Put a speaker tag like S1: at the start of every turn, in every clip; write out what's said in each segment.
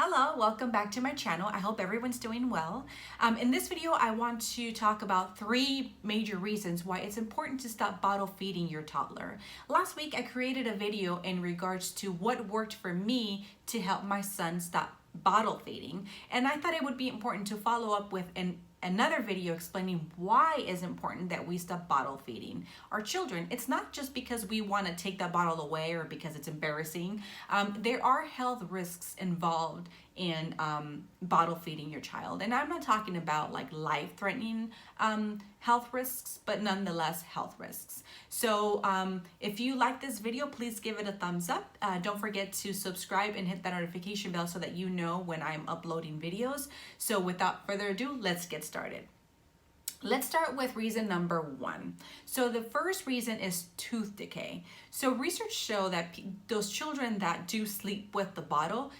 S1: Hello, welcome back to my channel. I hope everyone's doing well. In this video, I want to talk about 3 major reasons why it's important to stop bottle feeding your toddler. Last week, I created a video in regards to what worked for me to help my son stop bottle feeding, and I thought it would be important to follow up with another video explaining why it's important that we stop bottle feeding our children. It's not just because we want to take that bottle away or because it's embarrassing. There are health risks involved in bottle feeding your child. And I'm not talking about like life-threatening health risks, but nonetheless health risks. So if you like this video, please give it a thumbs up. Don't forget to subscribe and hit that notification bell so that you know when I'm uploading videos. So without further ado, let's get started. Let's start with reason number 1. So the first reason is tooth decay. So research show that those children that do sleep with the bottle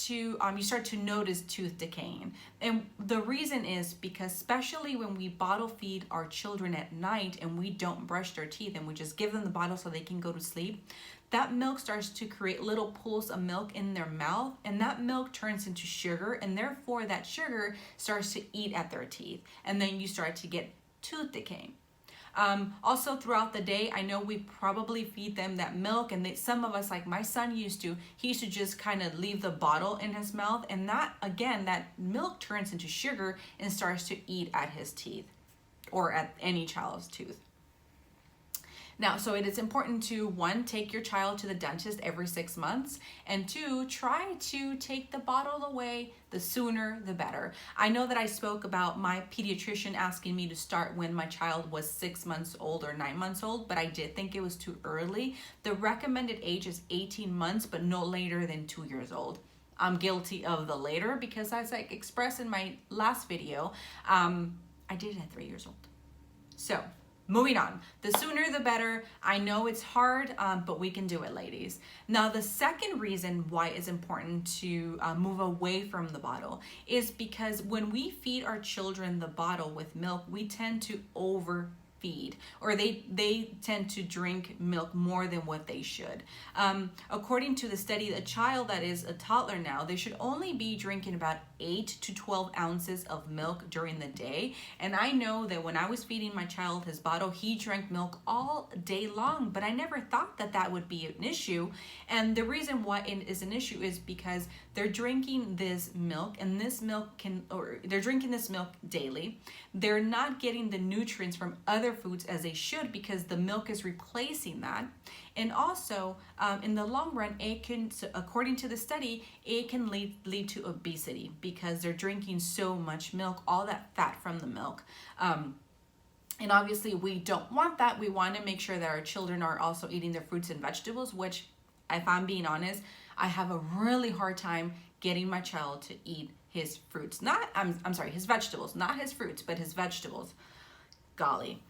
S1: you start to notice tooth decaying. And the reason is because especially when we bottle feed our children at night and we don't brush their teeth and we just give them the bottle so they can go to sleep, that milk starts to create little pools of milk in their mouth, and that milk turns into sugar, and therefore that sugar starts to eat at their teeth, and then you start to get tooth decay. Also throughout the day, I know we probably feed them that milk, and some of us, like my son he used to just kind of leave the bottle in his mouth, and that milk turns into sugar and starts to eat at his teeth or at any child's tooth. Now, so it is important to 1, take your child to the dentist every 6 months, and 2, try to take the bottle away. The sooner, the better. I know that I spoke about my pediatrician asking me to start when my child was 6 months old or 9 months old, but I did think it was too early. The recommended age is 18 months, but no later than 2 years old. I'm guilty of the later because, as I expressed in my last video, I did it at 3 years old. So, moving on, the sooner the better. I know it's hard, but we can do it, ladies. Now, the second reason why it's important to move away from the bottle is because when we feed our children the bottle with milk, we tend to overfeed, or they tend to drink milk more than what they should. According to the study, a child that is a toddler now, they should only be drinking about 8 to 12 ounces of milk during the day. And I know that when I was feeding my child his bottle, he drank milk all day long, but I never thought that that would be an issue. And the reason why it is an issue is because they're drinking this milk, and they're drinking this milk daily. They're not getting the nutrients from other foods as they should because the milk is replacing that. And also, in the long run, according to the study, it can lead to obesity because they're drinking so much milk, all that fat from the milk. And obviously, we don't want that. We want to make sure that our children are also eating their fruits and vegetables, which, if I'm being honest, I have a really hard time getting my child to eat his fruits. His vegetables, not his fruits, but his vegetables. Golly.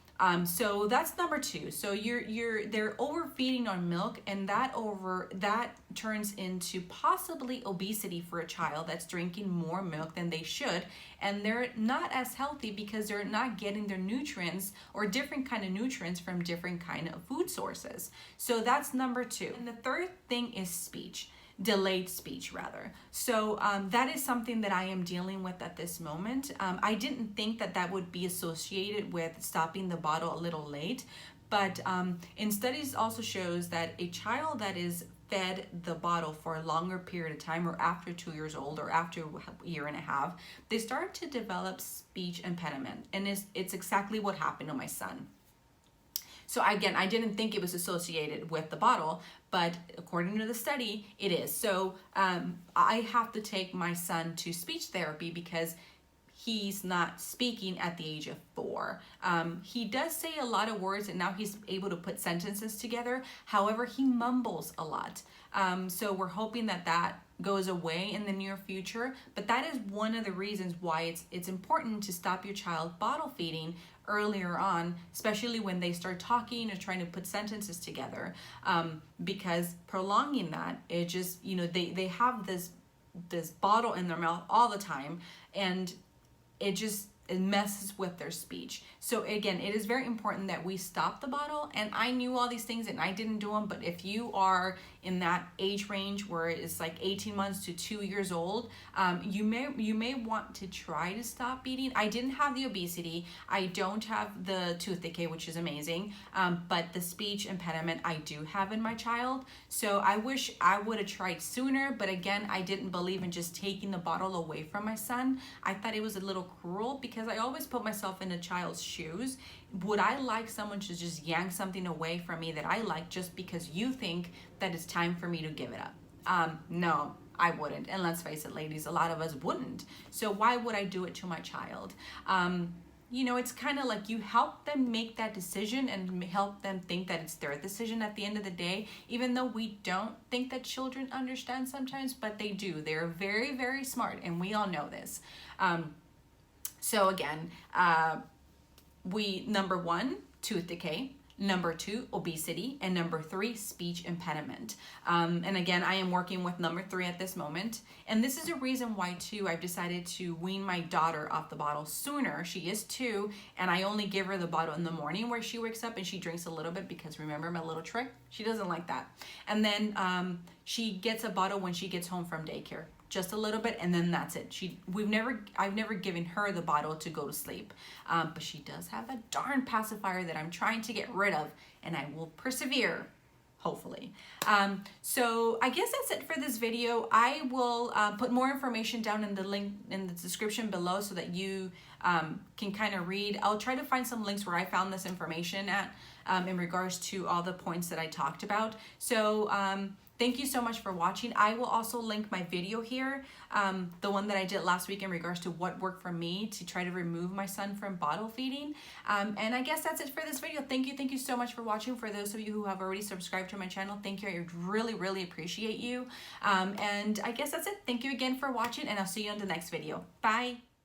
S1: So that's number 2. So they're overfeeding on milk, and that turns into possibly obesity for a child that's drinking more milk than they should, and they're not as healthy because they're not getting their nutrients or different kind of nutrients from different kind of food sources. So that's number 2. And the third thing is speech. Delayed speech, rather. So that is something that I am dealing with at this moment. I didn't think that would be associated with stopping the bottle a little late, but in studies also shows that a child that is fed the bottle for a longer period of time, or after 2 years old or after a year and a half, they start to develop speech impediment, and it's exactly what happened to my son. So again, I didn't think it was associated with the bottle, but according to the study, it is. So I have to take my son to speech therapy because he's not speaking at the age of 4. He does say a lot of words, and now he's able to put sentences together. However, he mumbles a lot. So we're hoping that goes away in the near future. But that is one of the reasons why it's important to stop your child bottle feeding earlier on, especially when they start talking or trying to put sentences together, because prolonging that, it just, they have this bottle in their mouth all the time, and it messes with their speech. So again, it is very important that we stop the bottle. And I knew all these things and I didn't do them, but if you are in that age range where it's like 18 months to 2 years old, you may want to try to stop eating. I didn't have the obesity. I don't have the tooth decay, which is amazing, but the speech impediment I do have in my child. So I wish I would have tried sooner, but again, I didn't believe in just taking the bottle away from my son. I thought it was a little cruel because I always put myself in a child's shoes. Would I like someone to just yank something away from me that I like just because you think that it's time for me to give it up? No, I wouldn't. And let's face it, ladies, a lot of us wouldn't. So why would I do it to my child? You know, it's kind of like you help them make that decision and help them think that it's their decision at the end of the day, even though we don't think that children understand sometimes, but they do. They're very, very smart, and we all know this. So again, number 1, tooth decay. Number 2, obesity. And number 3, speech impediment. And again, I am working with number 3 at this moment. And this is a reason why too, I've decided to wean my daughter off the bottle sooner. She is 2, and I only give her the bottle in the morning where she wakes up and she drinks a little bit, because remember my little trick? She doesn't like that. And then she gets a bottle when she gets home from daycare. Just a little bit, and then that's it. I've never given her the bottle to go to sleep, but she does have a darn pacifier that I'm trying to get rid of, and I will persevere, hopefully. So I guess that's it for this video. I will put more information down in the link in the description below so that you can kind of read. I'll try to find some links where I found this information at in regards to all the points that I talked about. So thank you so much for watching. I will also link my video here, the one that I did last week in regards to what worked for me to try to remove my son from bottle feeding. And I guess that's it for this video. Thank you so much for watching. For those of you who have already subscribed to my channel, thank you. I really appreciate you. And I guess that's it. Thank you again for watching, and I'll see you in the next video. Bye.